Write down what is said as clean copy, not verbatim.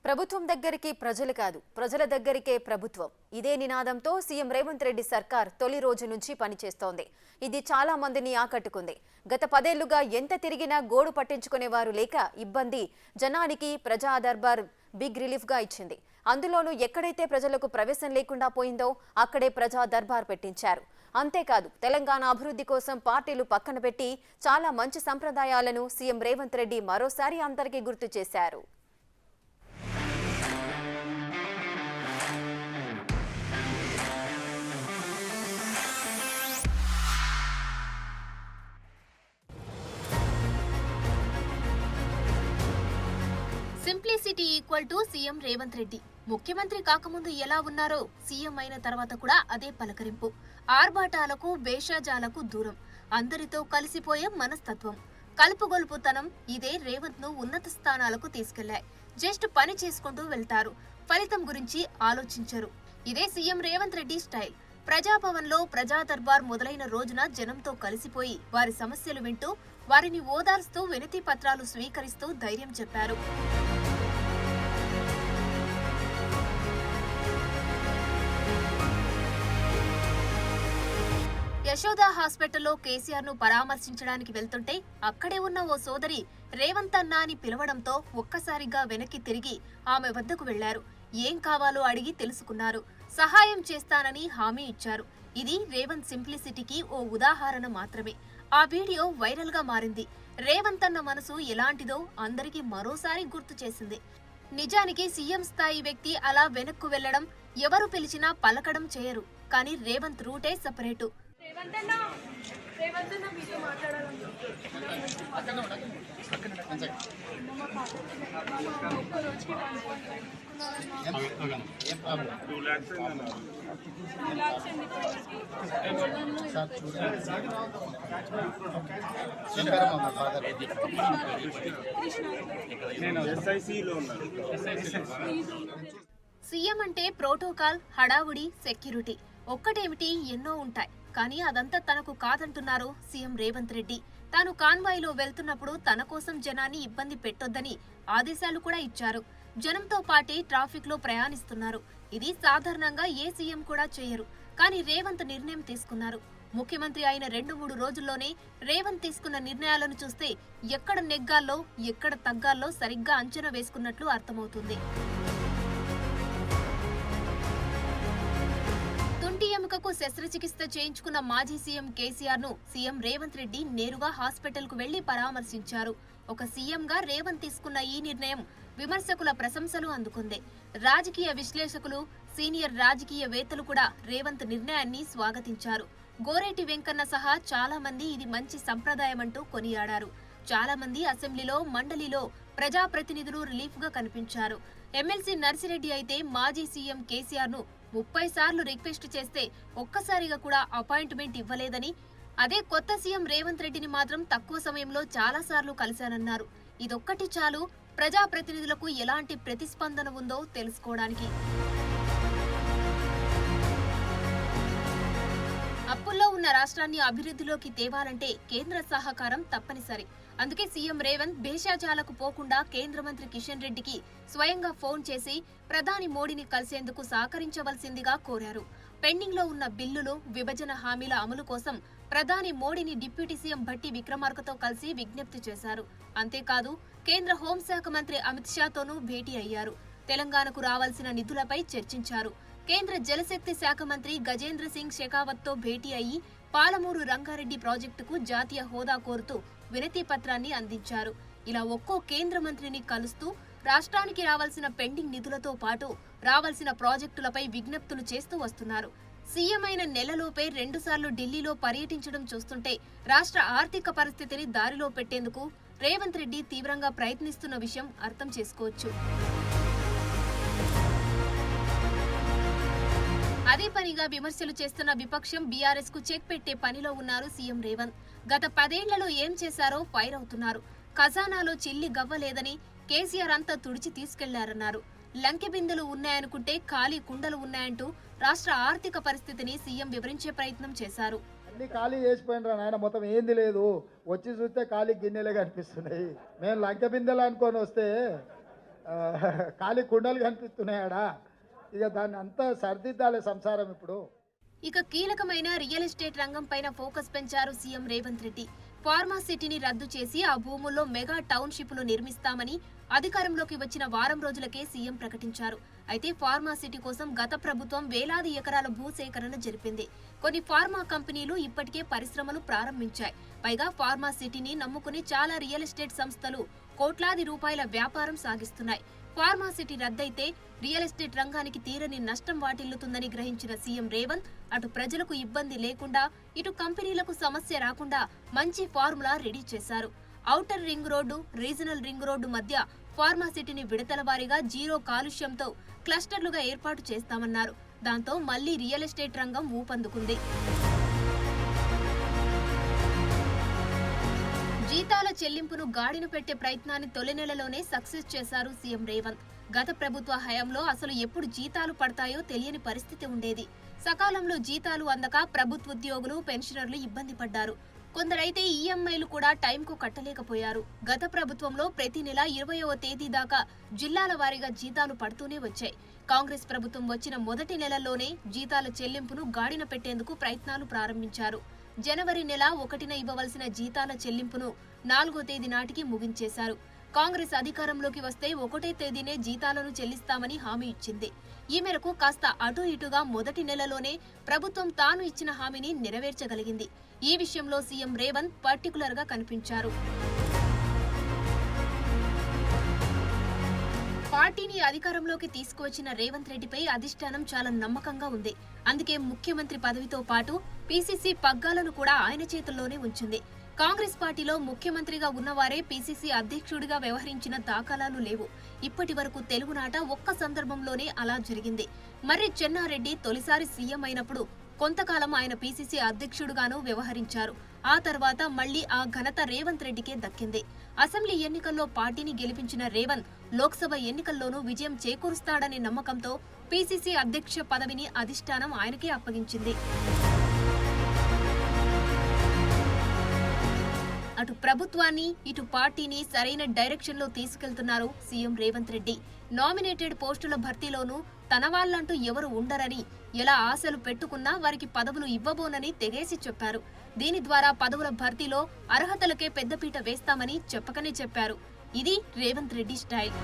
ప్రభుత్వం దగ్గరికి ప్రజలు కాదు, ప్రజల దగ్గరికే ప్రభుత్వం. ఇదే నినాదంతో సీఎం రేవంత్ రెడ్డి సర్కార్ తొలి రోజు నుంచి పనిచేస్తోంది. ఇది చాలా మందిని ఆకట్టుకుంది. గత 10 ఏళ్లుగా ఎంత తిరిగినా గోడు పట్టించుకునేవారు లేక ఇబ్బంది జనానికి ప్రజా దర్బార్ బిగ్ రిలీఫ్ గా ఇచ్చింది. అందులోనూ ఎక్కడైతే ప్రజలకు ప్రవేశం లేకుండా పోయిందో అక్కడే ప్రజా దర్బార్ పెట్టించారు. అంతేకాదు తెలంగాణ అభివృద్ధి కోసం పార్టీలు పక్కన పెట్టి చాలా మంచి సంప్రదాయాలను సీఎం రేవంత్ రెడ్డి మరోసారి అందరికీ గుర్తు చేశారు. Simplicity equal to CM Revanth Reddy. ముఖ్యమంత్రి కాకముందు ఎలా ఉన్నారో సీఎం అయిన తర్వాత కూడా అదే పలకరింపు. ఆర్భాటాలకు వేషాజాలకు దూరం, అందరితో కలిసిపోయే మనస్తత్వం, కలుపుగొలుపుతనం ఇదే రేవంత్ ను ఉన్నత స్థానాలకు తీసుకెళ్లాయి. జస్ట్ పని చేసుకుంటూ వెళ్తారు, ఫలితం గురించి ఆలోచించరు. ఇదే సీఎం రేవంత్ రెడ్డి స్టైల్. ప్రజాభవన్ లో ప్రజా దర్బార్ మొదలైన రోజున జనంతో కలిసిపోయి వారి సమస్యలు వింటూ వారిని ఓదార్స్తూ వినతి పత్రాలు స్వీకరిస్తూ ధైర్యం చెప్పారు. యశోదా హాస్పిటల్లో కేసీఆర్ ను పరామర్శించడానికి వెళ్తుంటే అక్కడే ఉన్న ఓ సోదరి రేవంత్ అన్నా అని పిలవడంతో ఒక్కసారిగా వెనక్కి తిరిగి ఆమె వద్దకు వెళ్లారు. ఏం కావాలో అడిగి తెలుసుకున్నారు. సహాయం చేస్తానని హామీ ఇచ్చారు. ఇది రేవంత్ సింప్లిసిటీకి ఓ ఉదాహరణ మాత్రమే. ఆ వీడియో వైరల్ గా మారింది. రేవంత్ అన్న మనసు ఎలాంటిదో అందరికీ మరోసారి గుర్తు చేసింది. నిజానికి సీఎం స్థాయి వ్యక్తి అలా వెనక్కు వెళ్లడం, ఎవరు పిలిచినా పలకడం చేయరు. కానీ రేవంత్ రూటే సెపరేటు. సీఎం అంటే ప్రోటోకాల్, హడావుడి, సెక్యూరిటీ ఒక్కటేమిటి ఎన్నో ఉంటాయి. కానీ అదంతా తనకు కాదంటున్నారు సీఎం రేవంత్ రెడ్డి. తాను కాన్వాయ్లో వెళ్తున్నప్పుడు తన కోసం జనాన్ని ఇబ్బంది పెట్టొద్దని ఆదేశాలు కూడా ఇచ్చారు. జనంతో పాటే ట్రాఫిక్ లో ప్రయాణిస్తున్నారు. ఇది సాధారణంగా ఏ సీఎం కూడా చేయరు. కానీ రేవంత్ నిర్ణయం తీసుకున్నారు. ముఖ్యమంత్రి అయిన 2-3 రోజుల్లోనే రేవంత్ తీసుకున్న నిర్ణయాలను చూస్తే ఎక్కడ నెగ్గాల్లో ఎక్కడ తగ్గాల్లో సరిగ్గా అంచనా వేసుకున్నట్లు అర్థమవుతుంది. తుంటి ఎముకకు శస్త్రచికిత్స చేయించుకున్న మాజీ సీఎం కేసీఆర్ ను సీఎం రేవంత్ రెడ్డి నేరుగా హాస్పిటల్ కు వెళ్లి పరామర్శించారు. ఒక సీఎంగా రేవంత్ తీసుకున్న ఈ నిర్ణయం విమర్శకుల ప్రశంసలు అందుకుంది. రాజకీయ విశ్లేషకులు, సీనియర్ రాజకీయవేత్తలు కూడా రేవంత్ నిర్ణయాన్ని స్వాగతించారు. గోరేటి వెంకన్న సహా చాలా మంది ఇది మంచి సంప్రదాయమంటూ కొనియాడారు. చాలా మంది అసెంబ్లీలో, మండలిలో ప్రజాప్రతినిధులు రిలీఫ్ గా కనిపించారు. ఎమ్మెల్సీ నర్సిరెడ్డి అయితే మాజీ సీఎం కేసీఆర్ ను 30 సార్లు రిక్వెస్ట్ చేస్తే ఒక్కసారిగా కూడా అపాయింట్మెంట్ ఇవ్వలేదని, అదే కొత్త సీఎం రేవంత్ రెడ్డిని మాత్రం తక్కువ సమయంలో చాలా సార్లు కలిశానన్నారు. ఇదొక్కటి చాలు ప్రజాప్రతినిధులకు ఎలాంటి ప్రతిస్పందన ఉందో తెలుసుకోవడానికి. అప్పుల్లో ఉన్న రాష్ట్రాన్ని అభివృద్ధిలోకి తేవాలంటే కేంద్ర సహకారం తప్పనిసరి. అందుకే సీఎం రేవంత్ భేషజాలకు పోకుండా కేంద్ర మంత్రి కిషన్ రెడ్డికి స్వయంగా ఫోన్ చేసి ప్రధాని మోడీని కలిసేందుకు సహకరించవలసిందిగా కోరారు. పెండింగ్ లో ఉన్న బిల్లులు, విభజన హామీల అమలు కోసం ప్రధాని మోడీని డిప్యూటీ సీఎం భట్టి విక్రమార్కతో కలిసి విజ్ఞప్తి చేశారు. అంతేకాదు కేంద్ర హోంశాఖ మంత్రి అమిత్ షాతోనూ భేటీ అయ్యారు. తెలంగాణకు రావాల్సిన నిధులపై చర్చించారు. కేంద్ర జలశక్తి శాఖ మంత్రి గజేంద్ర సింగ్ షెకావత్ తో భేటీ అయ్యి పాలమూరు రంగారెడ్డి ప్రాజెక్టుకు జాతీయ హోదా కోరుతూ వినతి పత్రాన్ని అందించారు. ఇలా ఒక్కో కేంద్ర మంత్రిని కలుస్తూ రాష్ట్రానికి రావాల్సిన పెండింగ్ నిధులతో పాటు రావాల్సిన ప్రాజెక్టులపై విజ్ఞప్తులు చేస్తూ వస్తున్నారు. సీఎం అయిన నెలలోపే 2 సార్లు ఢిల్లీలో పర్యటించడం చూస్తుంటే రాష్ట్ర ఆర్థిక పరిస్థితిని దారిలో పెట్టేందుకు రేవంత్ రెడ్డి తీవ్రంగా ప్రయత్నిస్తున్న విషయం అర్థం చేసుకోవచ్చు. అదే పనిగా విమర్శలు చేస్తున్న విపక్షం బీఆర్ఎస్ కు చెక్ పెట్టే పనిలో ఉన్నారు సీఎం రేవంత్. గత 10 ఏళ్లలో ఏం చేశారో ఫైర్ అవుతున్నారు. ఖజానాలో చిల్లి గవ్వలేదని కేసీఆర్ అంతా తుడిచి తీసుకెళ్లారన్నారు. లంకె బిందెలు ఉన్నాయనుకుంటే ఖాళీ కుండలు ఉన్నాయంటూ రాష్ట్ర ఆర్థిక పరిస్థితిని సీఎం వివరించే ప్రయత్నం చేశారు. అన్ని ఖాళీ చేసిపోయినరా నాయన, మొత్తం ఏంది లేదు, వచ్చి చూస్తే ఖాళీ గిన్నెలే కనిపిస్తున్నాయి. మేము లంకె బిందెలు అనుకొని వస్తే ఖాళీ కుండలు కనిపిస్తున్నాయాడా. ఇక దాన్ని అంతా సర్దిద్దాలి సంసారం ఇప్పుడు. ఇక కీలకమైన రియల్ ఎస్టేట్ రంగం పైన ఫోకస్ పెంచారు సీఎం రేవంత్ రెడ్డి. ఫార్మా సిటీని రద్దు చేసి ఆ భూముల్లో మెగా టౌన్షిప్లు నిర్మిస్తామని అధికారంలోకి వచ్చిన వారం రోజులకే సీఎం ప్రకటించారు. అయితే ఫార్మా సిటీ కోసం గత ప్రభుత్వం వేలాది ఎకరాల భూసేకరణ జరిపింది. కొన్ని ఫార్మా కంపెనీలు ఇప్పటికే పరిశ్రమలు ప్రారంభించాయి. పైగా ఫార్మా సిటీని నమ్ముకుని చాలా రియల్ ఎస్టేట్ సంస్థలు కోట్లాది రూపాయల వ్యాపారం సాగిస్తున్నాయి. ఫార్మా సిటీ రద్దయితే రియల్ ఎస్టేట్ రంగానికి తీరని నష్టం వాటిల్లుతుందని గ్రహించిన సీఎం రేవంత్ అటు ప్రజలకు ఇబ్బంది లేకుండా ఇటు కంపెనీలకు సమస్య రాకుండా మంచి ఫార్ములా రెడీ చేశారు. Outer ring road, regional ring road మధ్య ఫార్మా సిటీని విడతల వారీగా జీరో కాలుష్యంతో క్లస్టర్లుగా ఏర్పాటు చేస్తామన్నారు. దాంతో మళ్లీ రియల్ ఎస్టేట్ రంగం ఊపందుకుంది. జీతాల చెల్లింపును గాడిన పెట్టే ప్రయత్నాన్ని తొలి నెలలోనే సక్సెస్ చేశారు సీఎం రేవంత్. గత ప్రభుత్వ హయాంలో అసలు ఎప్పుడు జీతాలు పడతాయో తెలియని పరిస్థితి ఉండేది. సకాలంలో జీతాలు అందక ప్రభుత్వ ఉద్యోగులు, పెన్షనర్లు ఇబ్బంది పడ్డారు. కొందరైతే ఈఎంఐలు కూడా టైంకు కట్టలేకపోయారు. గత ప్రభుత్వంలో ప్రతి నెల 20వ తేదీ దాకా జిల్లాల వారీగా జీతాలు పడుతూనే వచ్చాయి. కాంగ్రెస్ ప్రభుత్వం వచ్చిన మొదటి నెలల్లోనే జీతాల చెల్లింపును గాడిన పెట్టేందుకు ప్రయత్నాలు ప్రారంభించారు. జనవరి నెల 1న ఇవ్వవలసిన జీతాల చెల్లింపును 4వ తేదీ నాటికి ముగించేశారు. కాంగ్రెస్ అధికారంలోకి వస్తే 1వ తేదీనే జీతాలను చెల్లిస్తామని హామీ ఇచ్చింది. ఈ మేరకు కాస్త అటు ఇటుగా మొదటి నెలలోనే ప్రభుత్వం తాను ఇచ్చిన హామీని నెరవేర్చగలిగింది. ఈ విషయంలో సీఎం రేవంత్ పర్టికులర్ గా కనిపించారు. పార్టీని అధికారంలోకి తీసుకువచ్చిన రేవంత్ రెడ్డిపై అధిష్టానం చాలా నమ్మకంగా ఉంది. అందుకే ముఖ్యమంత్రి పదవితో పాటు పీసీసీ పగ్గాలను కూడా ఆయన చేతుల్లోనే ఉంచింది. కాంగ్రెస్ పార్టీలో ముఖ్యమంత్రిగా ఉన్నవారే పీసీసీ అధ్యక్షుడిగా వ్యవహరించిన దాఖలాలు లేవు. ఇప్పటి వరకు తెలుగునాట ఒక్క సందర్భంలోనే అలా జరిగింది. మర్రి చెన్నారెడ్డి తొలిసారి సీఎం అయినప్పుడు కొంతకాలం ఆయన పీసీసీ అధ్యక్షుడుగాను వ్యవహరించారు. ఆ తర్వాత మళ్లీ ఆ ఘనత రేవంత్ రెడ్డికే దక్కింది. అసెంబ్లీ ఎన్నికల్లో పార్టీని గెలిపించిన రేవంత్ లోక్సభ ఎన్నికల్లోనూ విజయం చేకూరుస్తాడనే నమ్మకంతో పీసీసీ అధ్యక్ష పదవిని అధిష్టానం ఆయనకే అప్పగించింది. అటు ప్రభుత్వాన్ని ఇటు పార్టీని సరైన డైరెక్షన్ లో తీసుకెళ్తున్నారు సీఎం రేవంత్ రెడ్డి. నామినేటెడ్ పోస్టుల భర్తీలోనూ తన వాళ్ళంటూ ఎవరు ఉండరని, ఎలా ఆశలు పెట్టుకున్నా వారికి పదవులు ఇవ్వబోనని తెగేసి చెప్పారు. దీని ద్వారా పదవుల భర్తీలో అర్హతలకే పెద్దపీట వేస్తామని చెప్పకనే చెప్పారు. ఇది రేవంత్ రెడ్డి స్టైల్.